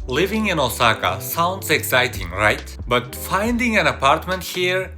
Living in Osaka sounds exciting, right? But finding an apartment here,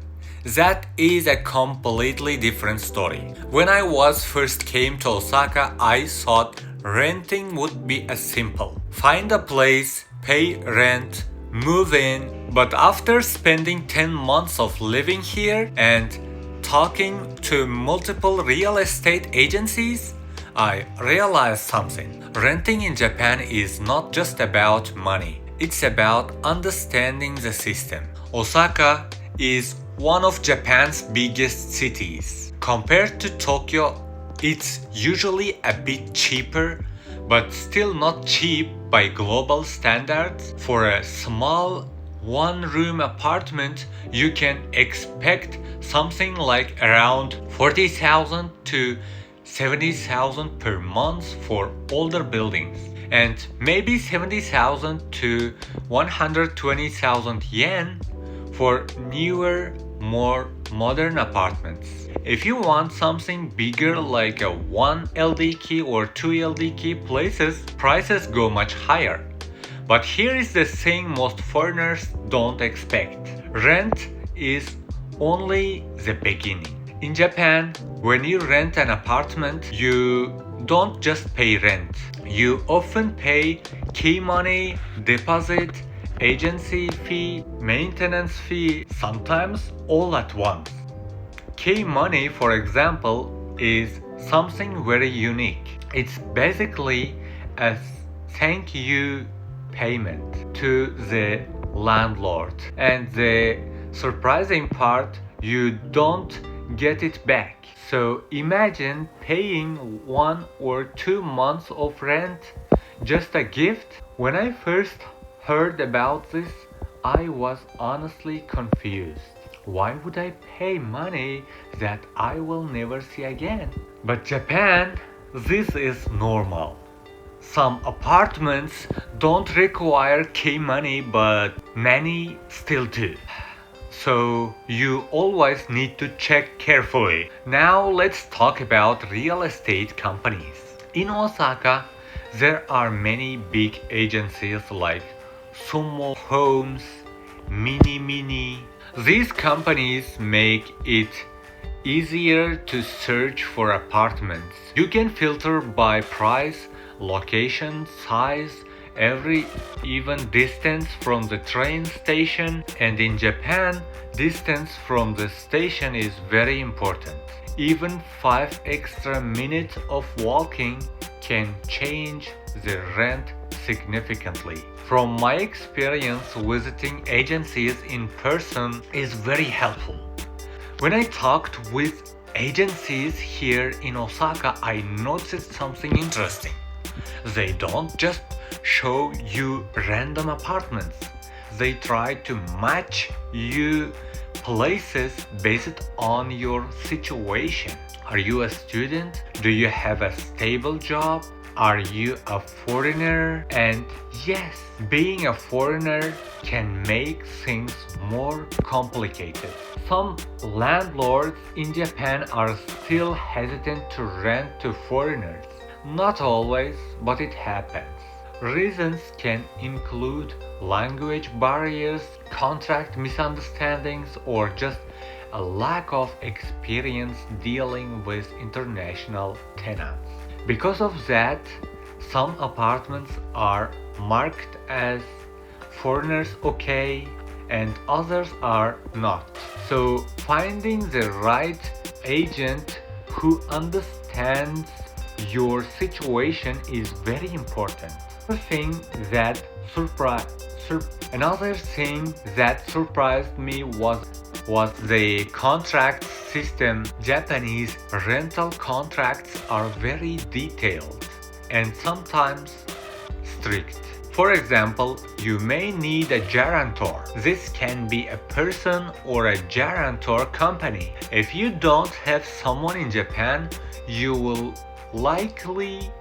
that is a completely different story. When I was first came to Osaka, I thought renting would be as simple. Find a place, pay rent, move in. But after spending 10 months of living here and talking to multiple real estate agencies, I realized something. Renting in Japan is not just about money, it's about understanding the system. Osaka is one of Japan's biggest cities. Compared to Tokyo, it's usually a bit cheaper, but still not cheap by global standards. For a small one-room apartment, you can expect something like around 40,000 to 70,000 per month for older buildings, and maybe 70,000 to 120,000 yen for newer, more modern apartments. If you want something bigger like a 1 LDK or 2 LDK places, prices go much higher. But here is the thing most foreigners don't expect. Rent is only the beginning. In Japan, when you rent an apartment, you don't just pay rent. You often pay key money, deposit, agency fee, maintenance fee, sometimes all at once. Key money, for example, is something very unique. It's basically a thank you payment to the landlord. And the surprising part, you don't get it back. So imagine paying 1 or 2 months of rent, just a gift. When I first heard about this, I was honestly confused. Why would I pay money that I will never see again? But Japan, this is normal. Some apartments don't require key money, but many still do. So you always need to check carefully. Now let's talk about real estate companies. In Osaka, there are many big agencies like Sumo Homes, Mini. These companies make it easier to search for apartments. You can filter by price, location, size, even distance from the train station, and in Japan, distance from the station is very important. Even 5 extra minutes of walking can change the rent significantly. From my experience, visiting agencies in person is very helpful. When I talked with agencies here in Osaka, I noticed something interesting. They don't just show you random apartments. They try to match you places based on your situation. Are you a student? Do you have a stable job? Are you a foreigner? And yes, being a foreigner can make things more complicated. Some landlords in Japan are still hesitant to rent to foreigners. Not always, but it happens. Reasons can include language barriers, contract misunderstandings, or just a lack of experience dealing with international tenants. Because of that, some apartments are marked as foreigners okay and others are not. So finding the right agent who understands your situation is very important. Another thing that surprised me was the contract system. Japanese rental contracts are very detailed and sometimes strict. For example, you may need a guarantor. This can be a person or a guarantor company. If you don't have someone in Japan, you will likely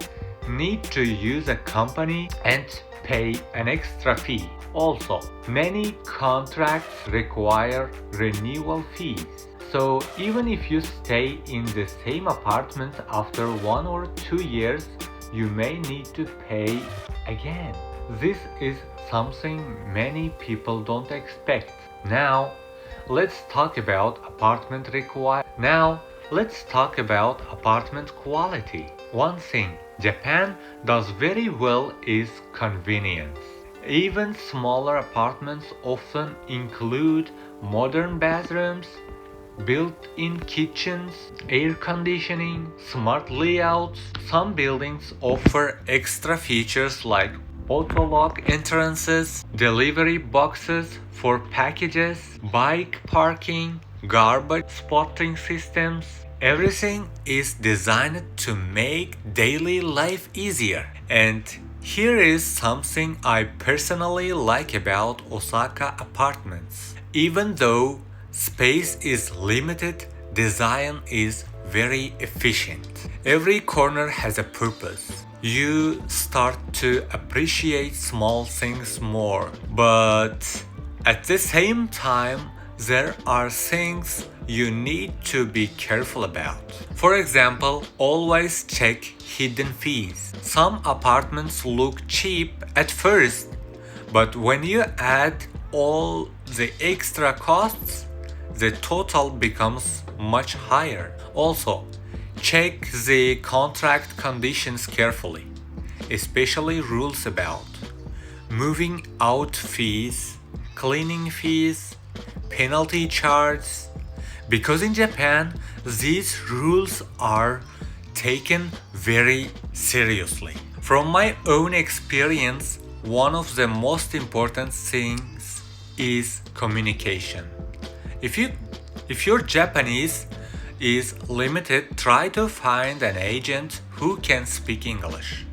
need to use a company and pay an extra fee. Also, many contracts require renewal fees. So even if you stay in the same apartment after 1 or 2 years, you may need to pay again. This is something many people don't expect. Now, let's talk about apartment quality. One thing Japan does very well is convenience. Even smaller apartments often include modern bathrooms, built-in kitchens, air conditioning, smart layouts. Some buildings offer extra features like auto-lock entrances, delivery boxes for packages, bike parking, garbage spotting systems. Everything is designed to make daily life easier. And here is something I personally like about Osaka apartments. Even though space is limited, design is very efficient. Every corner has a purpose. You start to appreciate small things more, but at the same time, there are things you need to be careful about. For example, always check hidden fees. Some apartments look cheap at first, but when you add all the extra costs, the total becomes much higher. Also, check the contract conditions carefully, especially rules about moving out fees, cleaning fees, penalty charges, because in Japan these rules are taken very seriously. From my own experience, one of the most important things is communication. If your Japanese is limited, try to find an agent who can speak English.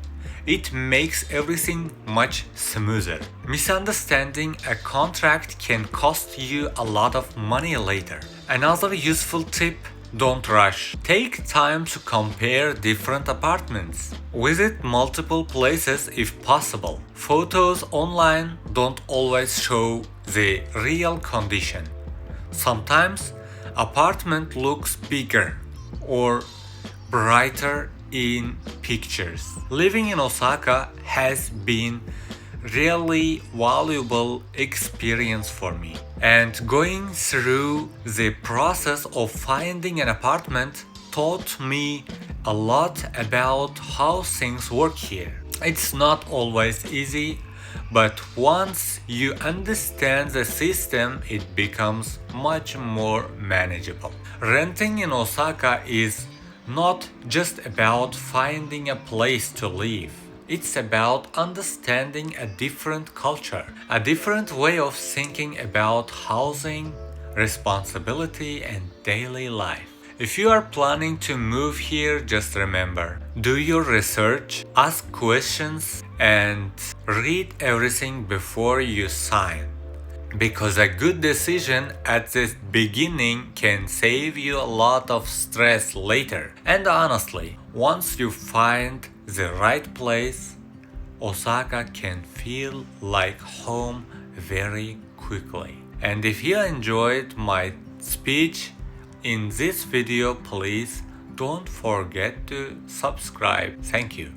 It makes everything much smoother. Misunderstanding a contract can cost you a lot of money later. Another useful tip: don't rush. Take time to compare different apartments. Visit multiple places if possible. Photos online don't always show the real condition. Sometimes apartment looks bigger or brighter in pictures. Living in Osaka has been really valuable experience for me, and going through the process of finding an apartment taught me a lot about how things work here. It's not always easy, but once you understand the system, it becomes much more manageable. Renting in Osaka is not just about finding a place to live. It's about understanding a different culture, a different way of thinking about housing, responsibility, and daily life. If you are planning to move here, just remember, do your research, ask questions, and read everything before you sign. Because a good decision at the beginning can save you a lot of stress later. And honestly, once you find the right place, Osaka can feel like home very quickly. And if you enjoyed my speech in this video, please don't forget to subscribe. Thank you.